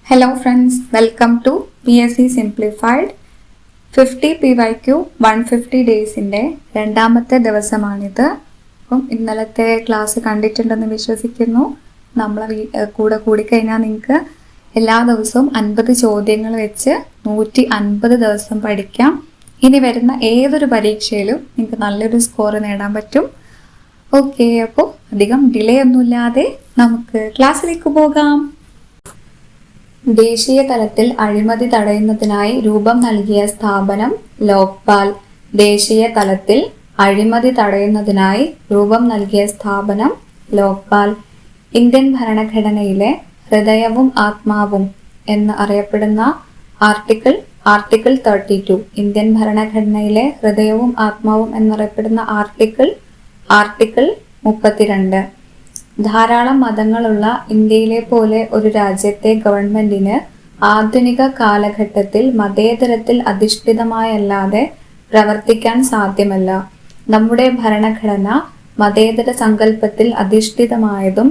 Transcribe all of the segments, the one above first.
Hello friends, welcome to PSC Simplified 50 PYQ 150 ഡേയ്സിൻ്റെ രണ്ടാമത്തെ ദിവസമാണിത്. അപ്പം ഇന്നലത്തെ ക്ലാസ് കണ്ടിട്ടുണ്ടെന്ന് വിശ്വസിക്കുന്നു. നമ്മൾ കൂടെ കൂടിക്കഴിഞ്ഞാൽ നിങ്ങൾക്ക് എല്ലാ ദിവസവും 50 ചോദ്യങ്ങൾ വെച്ച് 150 ദിവസം പഠിക്കാം. ഇനി വരുന്ന ഏതൊരു പരീക്ഷയിലും നിങ്ങൾക്ക് നല്ലൊരു സ്കോർ നേടാൻ പറ്റും. ഓക്കെ, അപ്പോൾ അധികം ഡിലേ ഒന്നുമില്ലാതെ നമുക്ക് ക്ലാസ്സിലേക്ക് പോകാം. ദേശീയ തലത്തിൽ അഴിമതി തടയുന്നതിനായി രൂപം നൽകിയ സ്ഥാപനം ലോക്പാൽ. ദേശീയ തലത്തിൽ അഴിമതി തടയുന്നതിനായി രൂപം നൽകിയ സ്ഥാപനം ലോക്പാൽ. ഇന്ത്യൻ ഭരണഘടനയിലെ ഹൃദയവും ആത്മാവും എന്ന് അറിയപ്പെടുന്ന ആർട്ടിക്കിൾ 32. ഇന്ത്യൻ ഭരണഘടനയിലെ ഹൃദയവും ആത്മാവും എന്നറിയപ്പെടുന്ന ആർട്ടിക്കിൾ 32. ധാരാളം മതങ്ങളുള്ള ഇന്ത്യയിലെ പോലെ ഒരു രാജ്യത്തെ ഗവൺമെന്റിന് ആധുനിക കാലഘട്ടത്തിൽ മതേതരത്തിൽ അധിഷ്ഠിതമായല്ലാതെ പ്രവർത്തിക്കാൻ സാധ്യമല്ല. നമ്മുടെ ഭരണഘടന മതേതര സങ്കല്പത്തിൽ അധിഷ്ഠിതമായതും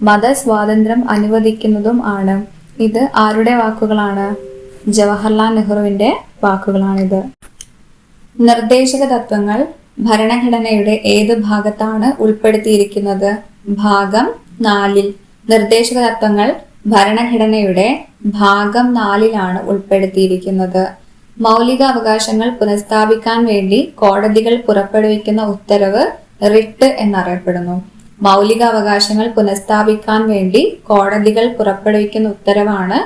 മതസ്വാതന്ത്ര്യം അനുവദിക്കുന്നതും ആണ്. ഇത് ആരുടെ വാക്കുകളാണ്? ജവഹർലാൽ നെഹ്റുവിന്റെ വാക്കുകളാണിത്. നിർദ്ദേശക തത്വങ്ങൾ ഭരണഘടനയുടെ ഏത് ഭാഗത്താണ് ഉൾപ്പെടുത്തിയിരിക്കുന്നത്? ഭാഗം 4. നിർദ്ദേശക തത്വങ്ങൾ ഭരണഘടനയുടെ ഭാഗം 4 ഉൾപ്പെടുത്തിയിരിക്കുന്നത്. മൗലിക അവകാശങ്ങൾ പുനഃസ്ഥാപിക്കാൻ വേണ്ടി കോടതികൾ പുറപ്പെടുവിക്കുന്ന ഉത്തരവ് റിട്ട് എന്നറിയപ്പെടുന്നു. മൗലിക അവകാശങ്ങൾ പുനഃസ്ഥാപിക്കാൻ വേണ്ടി കോടതികൾ പുറപ്പെടുവിക്കുന്ന ഉത്തരവാണ്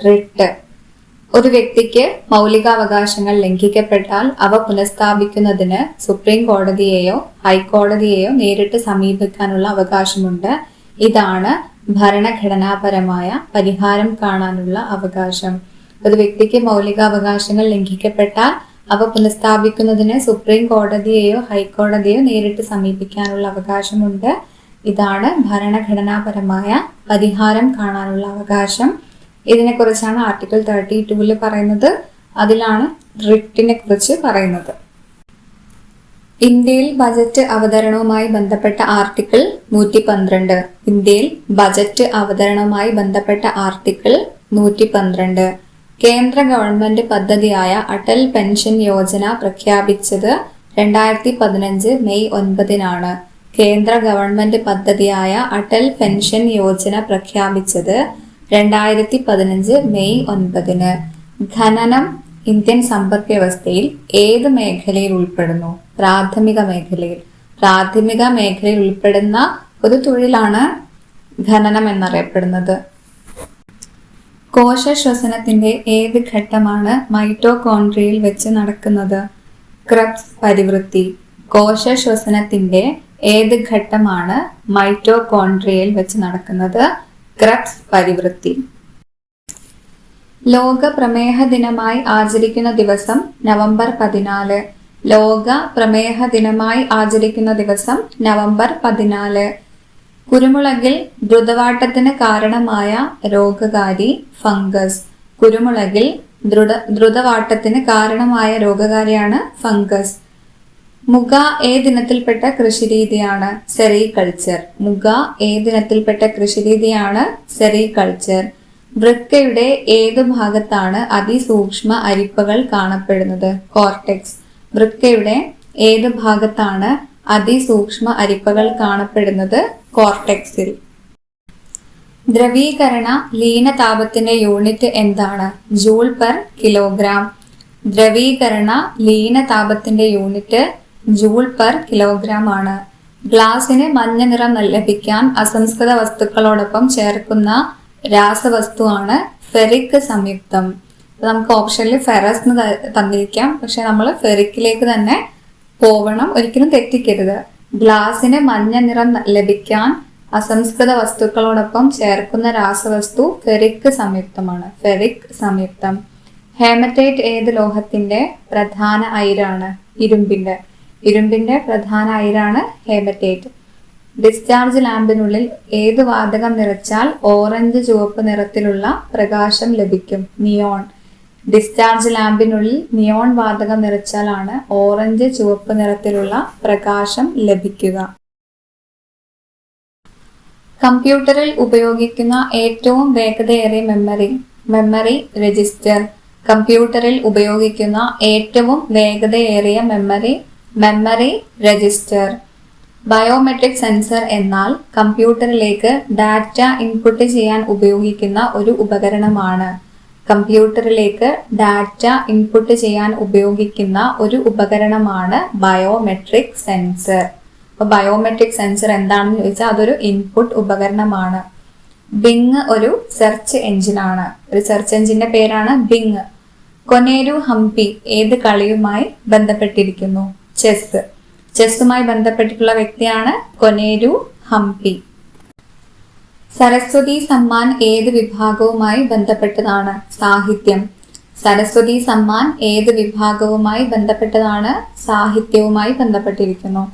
റിട്ട്. ഒരു വ്യക്തിക്ക് മൗലികാവകാശങ്ങൾ ലംഘിക്കപ്പെട്ടാൽ അവ പുനഃസ്ഥാപിക്കുന്നതിന് സുപ്രീം കോടതിയെയോ ഹൈക്കോടതിയെയോ നേരിട്ട് സമീപിക്കാനുള്ള അവകാശമുണ്ട്. ഇതാണ് ഭരണഘടനാപരമായ പരിഹാരം കാണാനുള്ള അവകാശം. ഒരു വ്യക്തിക്ക് മൗലികാവകാശങ്ങൾ ലംഘിക്കപ്പെട്ടാൽ അവ പുനഃസ്ഥാപിക്കുന്നതിന് സുപ്രീം കോടതിയെയോ ഹൈക്കോടതിയോ നേരിട്ട് സമീപിക്കാനുള്ള അവകാശമുണ്ട്. ഇതാണ് ഭരണഘടനാപരമായ പരിഹാരം കാണാനുള്ള അവകാശം. ഇതിനെക്കുറിച്ചാണ് ആർട്ടിക്കിൾ 32 പറയുന്നത്. അതിലാണ് റിട്ടിനെ കുറിച്ച് പറയുന്നത്. ഇന്ത്യയിൽ ബജറ്റ് അവതരണവുമായി ബന്ധപ്പെട്ട ആർട്ടിക്കിൾ 112. ഇന്ത്യയിൽ ബജറ്റ് അവതരണവുമായി ബന്ധപ്പെട്ട ആർട്ടിക്കിൾ 112. കേന്ദ്ര ഗവൺമെന്റ് പദ്ധതിയായ അടൽ പെൻഷൻ യോജന പ്രഖ്യാപിച്ചത് 2015 മെയ് 9. കേന്ദ്ര ഗവൺമെന്റ് പദ്ധതിയായ അടൽ പെൻഷൻ യോജന പ്രഖ്യാപിച്ചത് 2015 മെയ് 9. ഖനനം ഇന്ത്യൻ സമ്പദ് വ്യവസ്ഥയിൽ ഏത് മേഖലയിൽ ഉൾപ്പെടുന്നു? പ്രാഥമിക മേഖലയിൽ. പ്രാഥമിക മേഖലയിൽ ഉൾപ്പെടുന്ന ഒരു തൊഴിലാണ് ഖനനം എന്നറിയപ്പെടുന്നത്. കോശശ്വസനത്തിന്റെ ഏത് ഘട്ടമാണ് മൈറ്റോകോൺട്രിയയിൽ വെച്ച് നടക്കുന്നത്? ക്രബ്സ് പരിവൃത്തി. കോശശ്വസനത്തിന്റെ ഏത് ഘട്ടമാണ് മൈറ്റോകോൺട്രിയയിൽ വെച്ച് നടക്കുന്നത്? ക്രബ്സ് പരിവൃത്തി. ലോക പ്രമേഹ ദിനമായി ആചരിക്കുന്ന ദിവസം നവംബർ 14. ലോക പ്രമേഹ ദിനമായി ആചരിക്കുന്ന ദിവസം നവംബർ 14. കുരുമുളകിൽ ദ്രുതവാട്ടത്തിന് കാരണമായ രോഗകാരി ഫംഗസ്. കുരുമുളകിൽ ദ്രുതവാട്ടത്തിന് കാരണമായ രോഗകാരിയാണ് ഫംഗസ്. മുഗ ഏതിനത്തിൽപ്പെട്ട കൃഷിരീതിയാണ്? സെറികൾച്ചർ. മുഗ ഏതിനത്തിൽപ്പെട്ട കൃഷിരീതിയാണ്? സെറികൾച്ചർ. വൃക്കയുടെ ഏതു ഭാഗത്താണ് അതിസൂക്ഷ്മ അരിപ്പകൾ കാണപ്പെടുന്നത്? കോർട്ടെക്സ്. വൃക്കയുടെ ഏത് ഭാഗത്താണ് അതിസൂക്ഷ്മ അരിപ്പകൾ കാണപ്പെടുന്നത്? കോർട്ടെക്സിൽ. ദ്രവീകരണ ലീനതാപത്തിന്റെ യൂണിറ്റ് എന്താണ്? Joule per kilogram. ദ്രവീകരണ ലീനതാപത്തിന്റെ യൂണിറ്റ് ജൂൾ പെർ കിലോഗ്രാം ആണ്. ഗ്ലാസിന് മഞ്ഞ നിറം ലഭിക്കാൻ അസംസ്കൃത വസ്തുക്കളോടൊപ്പം ചേർക്കുന്ന രാസവസ്തുവാണ് ഫെറിക് സംയുക്തം. നമുക്ക് ഓപ്ഷനിൽ ഫെറസ് എന്ന് തന്നിരിക്കാം, പക്ഷെ നമ്മൾ ഫെറിക്കിലേക്ക് തന്നെ പോവണം, ഒരിക്കലും തെറ്റിക്കരുത്. ഗ്ലാസിന് മഞ്ഞ നിറം ലഭിക്കാൻ അസംസ്കൃത വസ്തുക്കളോടൊപ്പം ചേർക്കുന്ന രാസവസ്തു ഫെറിക് സംയുക്തമാണ്. ഫെറിക് സംയുക്തം. ഹേമറ്റൈറ്റ് ഏത് ലോഹത്തിന്റെ പ്രധാന അയിരാണ്? ഇരുമ്പിന്റെ. ഇരുമ്പിന്റെ പ്രധാന അയിരാണ് ഹേമറ്റൈറ്റ്. ഡിസ്ചാർജ് ലാമ്പിനുള്ളിൽ ഏത് വാതകം നിറച്ചാൽ ഓറഞ്ച് ചുവപ്പ് നിറത്തിലുള്ള പ്രകാശം ലഭിക്കും? നിയോൺ. ഡിസ്ചാർജ് ലാമ്പിനുള്ളിൽ നിയോൺ വാതകം നിറച്ചാലാണ് ഓറഞ്ച് ചുവപ്പ് നിറത്തിലുള്ള പ്രകാശം ലഭിക്കുക. കമ്പ്യൂട്ടറിൽ ഉപയോഗിക്കുന്ന ഏറ്റവും വേഗതയേറിയ മെമ്മറി? Memory register. കമ്പ്യൂട്ടറിൽ ഉപയോഗിക്കുന്ന ഏറ്റവും വേഗതയേറിയ മെമ്മറി രജിസ്റ്റർ. ബയോമെട്രിക് സെൻസർ എന്നാൽ കമ്പ്യൂട്ടറിലേക്ക് ഡാറ്റ ഇൻപുട്ട് ചെയ്യാൻ ഉപയോഗിക്കുന്ന ഒരു ഉപകരണമാണ്. കമ്പ്യൂട്ടറിലേക്ക് ഡാറ്റ ഇൻപുട്ട് ചെയ്യാൻ ഉപയോഗിക്കുന്ന ഒരു ഉപകരണമാണ് ബയോമെട്രിക് സെൻസർ. അപ്പോൾ ബയോമെട്രിക് സെൻസർ എന്താണെന്ന് ചോദിച്ചാൽ അതൊരു ഇൻപുട്ട് ഉപകരണമാണ്. ബിങ് ഒരു സെർച്ച് എഞ്ചിനാണ്. ഒരു സെർച്ച് എഞ്ചിന്റെ പേരാണ് ബിങ്. കൊനേരു ഹംപി ഏത് കളിയുമായി ബന്ധപ്പെട്ടിരിക്കുന്നു? ചെസ്. ചെസ്സുമായി ബന്ധപ്പെട്ടിട്ടുള്ള വ്യക്തിയാണ് കൊനേരു ഹംപി. സരസ്വതി സമ്മാൻ ഏത് വിഭാഗവുമായി ബന്ധപ്പെട്ടതാണ്? സാഹിത്യം. സരസ്വതി സമ്മാൻ ഏത് വിഭാഗവുമായി ബന്ധപ്പെട്ടതാണ്? സാഹിത്യവുമായി ബന്ധപ്പെട്ടിരിക്കുന്നു.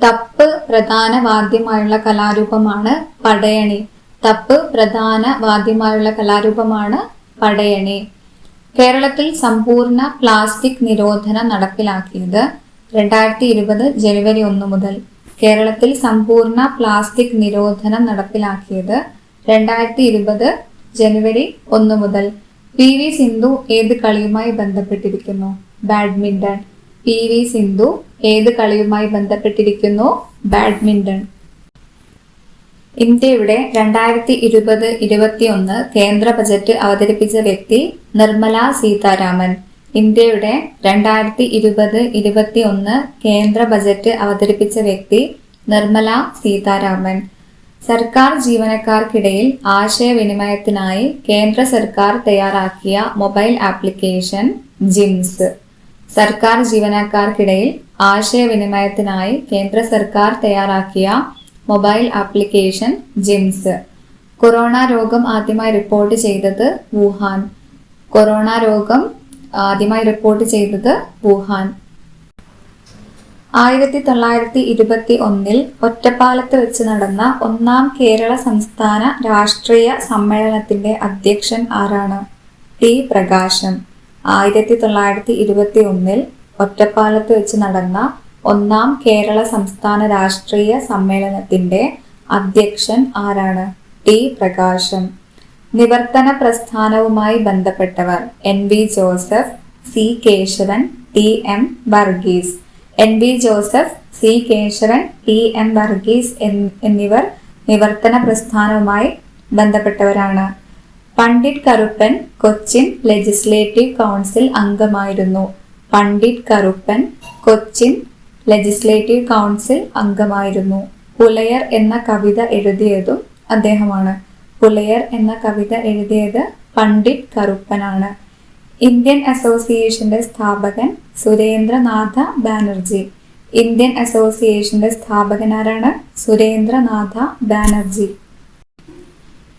തപ്പ് പ്രധാന വാദ്യമായുള്ള കലാരൂപമാണ് പടയണി. തപ്പ് പ്രധാന വാദ്യമായുള്ള കലാരൂപമാണ് പടയണി. കേരളത്തിൽ സമ്പൂർണ്ണ പ്ലാസ്റ്റിക് നിരോധനം നടപ്പിലാക്കിയത് 2020 ജനുവരി 1 മുതൽ. കേരളത്തിൽ സമ്പൂർണ്ണ പ്ലാസ്റ്റിക് നിരോധനം നടപ്പിലാക്കിയത് 2020 ജനുവരി 1 മുതൽ. PV സിന്ധു ഏത് കളിയുമായി ബന്ധപ്പെട്ടിരിക്കുന്നു? ബാഡ്മിന്റൺ. PV സിന്ധു ഏത് കളിയുമായി ബന്ധപ്പെട്ടിരിക്കുന്നു? ബാഡ്മിന്റൺ. ഇന്ത്യയുടെ 2020-21 കേന്ദ്ര ബജറ്റ് അവതരിപ്പിച്ച വ്യക്തി നിർമ്മല സീതാരാമൻ. ഇന്ത്യയുടെ 2020-21 കേന്ദ്ര ബജറ്റ് അവതരിപ്പിച്ച വ്യക്തി നിർമ്മല സീതാരാമൻ. സർക്കാർ ജീവനക്കാർക്കിടയിൽ ആശയവിനിമയത്തിനായി കേന്ദ്ര സർക്കാർ തയ്യാറാക്കിയ മൊബൈൽ ആപ്ലിക്കേഷൻ ജിംസ്. സർക്കാർ ജീവനക്കാർക്കിടയിൽ ആശയവിനിമയത്തിനായി കേന്ദ്ര സർക്കാർ തയ്യാറാക്കിയ മൊബൈൽ ആപ്ലിക്കേഷൻ ജിംസ്. കൊറോണ രോഗം ആദ്യമായി റിപ്പോർട്ട് ചെയ്തത് വുഹാൻ. കൊറോണ രോഗം ആദ്യമായി റിപ്പോർട്ട് ചെയ്തത് വുഹാൻ. 1921 ഒറ്റപ്പാലത്ത് വെച്ച് നടന്ന 1-ാം കേരള സംസ്ഥാന രാഷ്ട്രീയ സമ്മേളനത്തിന്റെ അധ്യക്ഷൻ ആരാണ്? ടി പ്രകാശം. 1921 ഒറ്റപ്പാലത്ത് വെച്ച് നടന്ന 1-ാം കേരള സംസ്ഥാന രാഷ്ട്രീയ സമ്മേളനത്തിന്റെ അധ്യക്ഷൻ ആരാണ്? ടി പ്രകാശം. നിവർത്തന പ്രസ്ഥാനവുമായി ബന്ധപ്പെട്ടവർ NV Joseph, C Keshavan, TM Varghese. NV Joseph, C Keshavan, TM Varghese എന്നിവർ നിവർത്തന പ്രസ്ഥാനവുമായി ബന്ധപ്പെട്ടവരാണ്. പണ്ഡിറ്റ് കറുപ്പൻ കൊച്ചിൻ ലെജിസ്ലേറ്റീവ് കൗൺസിൽ അംഗമായിരുന്നു. പണ്ഡിറ്റ് കറുപ്പൻ കൊച്ചിൻ ലെജിസ്ലേറ്റീവ് കൗൺസിൽ അംഗമായിരുന്നു. പുലയർ എന്ന കവിത എഴുതിയതും അദ്ദേഹമാണ്. പുലയർ എന്ന കവിത എഴുതിയത് പണ്ഡിറ്റ് കറുപ്പനാണ്. ഇന്ത്യൻ അസോസിയേഷന്റെ സ്ഥാപകൻ സുരേന്ദ്രനാഥ ബാനർജി. ഇന്ത്യൻ അസോസിയേഷന്റെ സ്ഥാപകൻ ആരാണ്? സുരേന്ദ്രനാഥ ബാനർജി.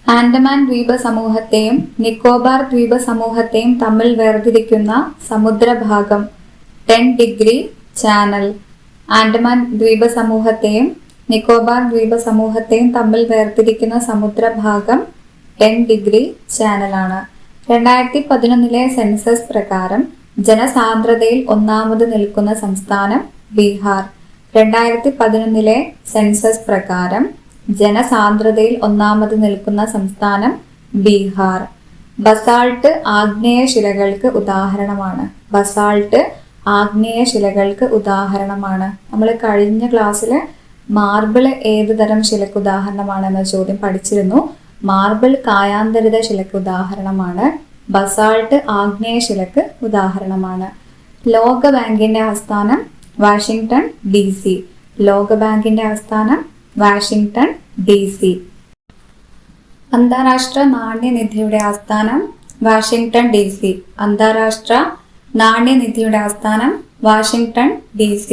ആൻഡമാൻ ദ്വീപ സമൂഹത്തെയും നിക്കോബാർ ദ്വീപ സമൂഹത്തെയും തമ്മിൽ വേർതിരിക്കുന്ന സമുദ്രഭാഗം 10 ഡിഗ്രി ചാനൽ. ആൻഡമാൻ ദ്വീപ സമൂഹത്തെയും നിക്കോബാർ ദ്വീപ സമൂഹത്തെയും തമ്മിൽ വേർതിരിക്കുന്ന സമുദ്രഭാഗം 10 ഡിഗ്രി ചാനലാണ്. 2011 സെൻസസ് പ്രകാരം ജനസാന്ദ്രതയിൽ 1-ാമത് നിൽക്കുന്ന സംസ്ഥാനം ബീഹാർ. 2011 സെൻസസ് പ്രകാരം ജനസാന്ദ്രതയിൽ 1-ാമത് നിൽക്കുന്ന സംസ്ഥാനം ബീഹാർ. ബസാൾട്ട് ആഗ്നേയ ശിലകൾക്ക് ഉദാഹരണമാണ്. ബസാൾട്ട് ആഗ്നേയ ശിലകൾക്ക് ഉദാഹരണമാണ്. നമ്മൾ കഴിഞ്ഞ ക്ലാസ്സിൽ മാർബിൾ ഏത് തരം ശിലക്ക് ഉദാഹരണമാണെന്ന ചോദ്യം പഠിച്ചിരുന്നു. മാർബിൾ കായാന്തരിത ശിലക്ക് ഉദാഹരണമാണ്. ബസാൾട്ട് ആഗ്നേയ ശിലക്ക് ഉദാഹരണമാണ്. ലോകബാങ്കിന്റെ ആസ്ഥാനം വാഷിംഗ്ടൺ DC. ലോകബാങ്കിന്റെ ആസ്ഥാനം വാഷിംഗ്ടൺ DC. അന്താരാഷ്ട്ര നാണ്യനിധിയുടെ ആസ്ഥാനം വാഷിംഗ്ടൺ DC. അന്താരാഷ്ട്ര നാണ്യനിധിയുടെ ആസ്ഥാനം വാഷിംഗ്ടൺ DC.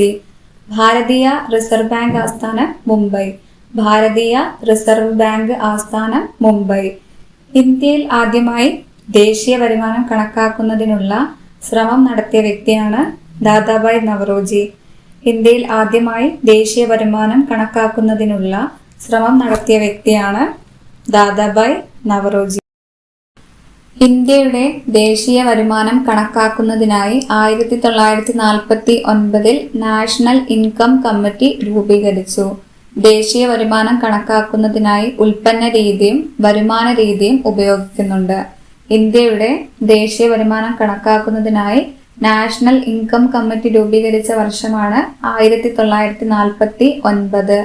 ഭാരതീയ റിസർവ് ബാങ്ക് ആസ്ഥാനം മുംബൈ. ഭാരതീയ റിസർവ് ബാങ്ക് ആസ്ഥാനം മുംബൈ. ഇന്ത്യയിൽ ആദ്യമായി ദേശീയ വരുമാനം കണക്കാക്കുന്നതിനുള്ള ശ്രമം നടത്തിയ വ്യക്തിയാണ് ദാദാഭായ് നവറോജി. ഇന്ത്യയിൽ ആദ്യമായി ദേശീയ വരുമാനം കണക്കാക്കുന്നതിനുള്ള ശ്രമം നടത്തിയ വ്യക്തിയാണ് ദാദാഭായ് നവറോജി. ഇന്ത്യയുടെ ദേശീയ വരുമാനം കണക്കാക്കുന്നതിനായി 1949 നാഷണൽ ഇൻകം കമ്മിറ്റി രൂപീകരിച്ചു. ദേശീയ വരുമാനം കണക്കാക്കുന്നതിനായി ഉൽപ്പന്ന രീതിയും വരുമാന രീതിയും ഉപയോഗിക്കുന്നുണ്ട്. ഇന്ത്യയുടെ ദേശീയ വരുമാനം കണക്കാക്കുന്നതിനായി നാഷണൽ ഇൻകം കമ്മിറ്റി രൂപീകരിച്ച വർഷമാണ് 1949.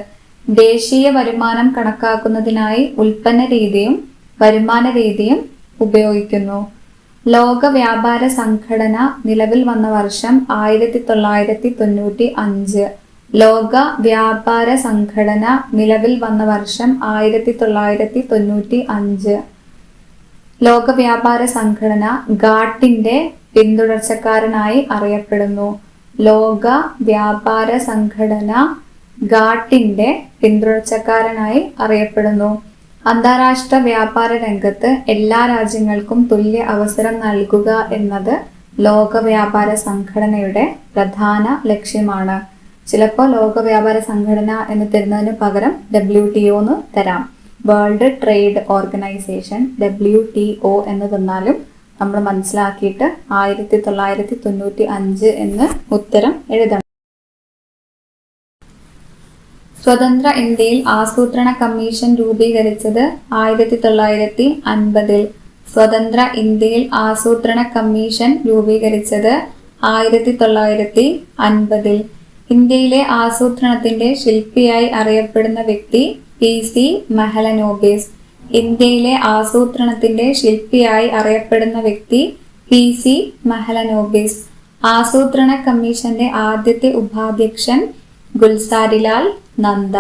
ദേശീയ വരുമാനം കണക്കാക്കുന്നതിനായി ഉൽപ്പന്ന രീതിയും വരുമാന രീതിയും ഉപയോഗിക്കുന്നു. ലോക വ്യാപാര സംഘടന നിലവിൽ വന്ന വർഷം 1995. ലോക വ്യാപാര സംഘടന നിലവിൽ വന്ന വർഷം 1995. ലോക വ്യാപാര സംഘടന ഗാട്ടിന്റെ പിന്തുടർച്ചക്കാരനായി അറിയപ്പെടുന്നു. ലോക വ്യാപാര സംഘടന ഗാട്ടിന്റെ പിന്തുടർച്ചക്കാരനായി അറിയപ്പെടുന്നു. അന്താരാഷ്ട്ര വ്യാപാര രംഗത്ത് എല്ലാ രാജ്യങ്ങൾക്കും തുല്യ അവസരം നൽകുക എന്നത് ലോക വ്യാപാര സംഘടനയുടെ പ്രധാന ലക്ഷ്യമാണ്. ചിലപ്പോൾ ലോക വ്യാപാര സംഘടന എന്ന് തരുന്നതിന് പകരം WTO എന്ന് തരാം. വേൾഡ് ട്രേഡ് ഓർഗനൈസേഷൻ WTO എന്ന് തന്നാലും നമ്മൾ മനസ്സിലാക്കിയിട്ട് 1995 എന്ന് ഉത്തരം എഴുതണം. സ്വതന്ത്ര ഇന്ത്യയിൽ ആസൂത്രണ കമ്മീഷൻ രൂപീകരിച്ചത് 1950. സ്വതന്ത്ര ഇന്ത്യയിൽ ആസൂത്രണ കമ്മീഷൻ രൂപീകരിച്ചത് 1950. ഇന്ത്യയിലെ ആസൂത്രണത്തിന്റെ ശില്പിയായി അറിയപ്പെടുന്ന വ്യക്തി PC മെഹലനോബിസ്. ഇന്ത്യയിലെ ആസൂത്രണത്തിന്റെ ശില്പിയായി അറിയപ്പെടുന്ന വ്യക്തി PC മെഹലനോബിസ്. ആസൂത്രണ കമ്മീഷന്റെ ആദ്യത്തെ ഉപാധ്യക്ഷൻ ഗുൽസാരിലാൽ നന്ദ.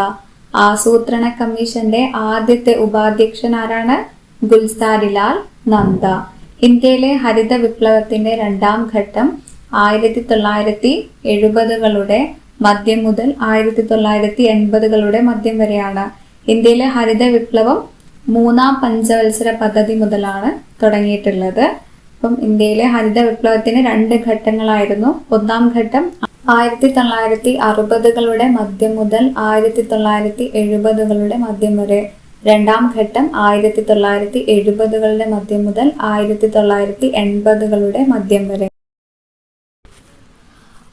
ആസൂത്രണ കമ്മീഷന്റെ ആദ്യത്തെ ഉപാധ്യക്ഷൻ ആരാണ്? ഗുൽസാരിലാൽ നന്ദ. ഇന്ത്യയിലെ ഹരിത വിപ്ലവത്തിന്റെ രണ്ടാം ഘട്ടം 1970-കളുടെ മധ്യം മുതൽ 1980-കളുടെ മധ്യം വരെയാണ്. ഇന്ത്യയിലെ ഹരിത വിപ്ലവം 3-ാം പഞ്ചവത്സര പദ്ധതി മുതലാണ് തുടങ്ങിയിട്ടുള്ളത്. അപ്പം ഇന്ത്യയിലെ ഹരിത വിപ്ലവത്തിന് 2 ഘട്ടങ്ങളായിരുന്നു. ഒന്നാം ഘട്ടം 1960-കളുടെ മധ്യം മുതൽ 1970-കളുടെ മധ്യം വരെ. രണ്ടാം ഘട്ടം 1970-കളുടെ മധ്യം മുതൽ 1980-കളുടെ മധ്യം വരെ.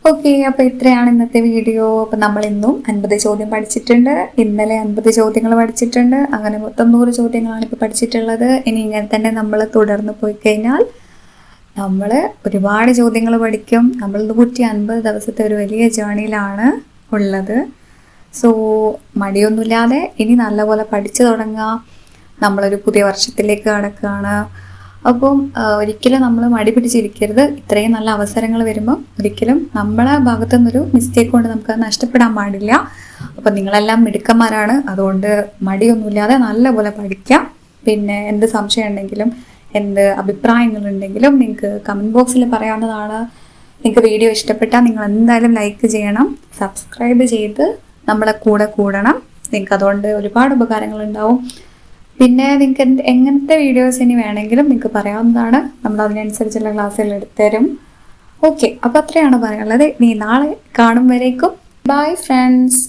ഓക്കെ, അപ്പോൾ ഇത്രയാണ് ഇന്നത്തെ വീഡിയോ. അപ്പം നമ്മൾ ഇന്നും 50 ചോദ്യം പഠിച്ചിട്ടുണ്ട്. ഇന്നലെ 50 ചോദ്യങ്ങൾ പഠിച്ചിട്ടുണ്ട്. അങ്ങനെ മൊത്തം 100 ചോദ്യങ്ങളാണ് ഇപ്പോൾ പഠിച്ചിട്ടുള്ളത്. ഇനി ഇങ്ങനെ തന്നെ നമ്മൾ തുടർന്ന് പോയി കഴിഞ്ഞാൽ നമ്മൾ ഒരുപാട് ചോദ്യങ്ങൾ പഠിക്കും. നമ്മൾ 150 ദിവസത്തെ ഒരു വലിയ ജേണിയിലാണ് ഉള്ളത്. സോ മടിയൊന്നുമില്ലാതെ ഇനി നല്ലപോലെ പഠിച്ചു തുടങ്ങാം. നമ്മളൊരു പുതിയ വർഷത്തിലേക്ക് കടക്കുകയാണ്. അപ്പം ഒരിക്കലും നമ്മൾ മടി പിടിച്ചിരിക്കരുത്. ഇത്രയും നല്ല അവസരങ്ങൾ വരുമ്പോൾ ഒരിക്കലും നമ്മളെ ഭാഗത്തു നിന്നൊരു മിസ്റ്റേക്ക് കൊണ്ട് നമുക്ക് നഷ്ടപ്പെടാൻ പാടില്ല. അപ്പം നിങ്ങളെല്ലാം മിടുക്കന്മാരാണ്. അതുകൊണ്ട് മടിയൊന്നുമില്ലാതെ നല്ലപോലെ പഠിക്കാം. പിന്നെ എന്ത് സംശയം ഉണ്ടെങ്കിലും എന്ത് അഭിപ്രായങ്ങളുണ്ടെങ്കിലും നിങ്ങൾക്ക് കമൻറ്റ് ബോക്സിൽ പറയാവുന്നതാണ്. നിങ്ങൾക്ക് വീഡിയോ ഇഷ്ടപ്പെട്ടാൽ നിങ്ങൾ എന്തായാലും ലൈക്ക് ചെയ്യണം, സബ്സ്ക്രൈബ് ചെയ്ത് നമ്മളെ കൂടെ കൂടണം. നിങ്ങൾക്ക് അതുകൊണ്ട് ഒരുപാട് ഉപകാരങ്ങളുണ്ടാവും. പിന്നെ നിങ്ങൾക്ക് എങ്ങനത്തെ വീഡിയോസ് ഇനി വേണമെങ്കിലും നിങ്ങൾക്ക് പറയാവുന്നതാണ്. നമ്മൾ അതിനനുസരിച്ചുള്ള ക്ലാസ്സുകൾ എടുത്തുതരും. ഓക്കെ, അപ്പോൾ അത്രയാണ് പറയാനുള്ളത്. ഇനി നാളെ കാണും വരേക്കും ബൈ ഫ്രണ്ട്സ്.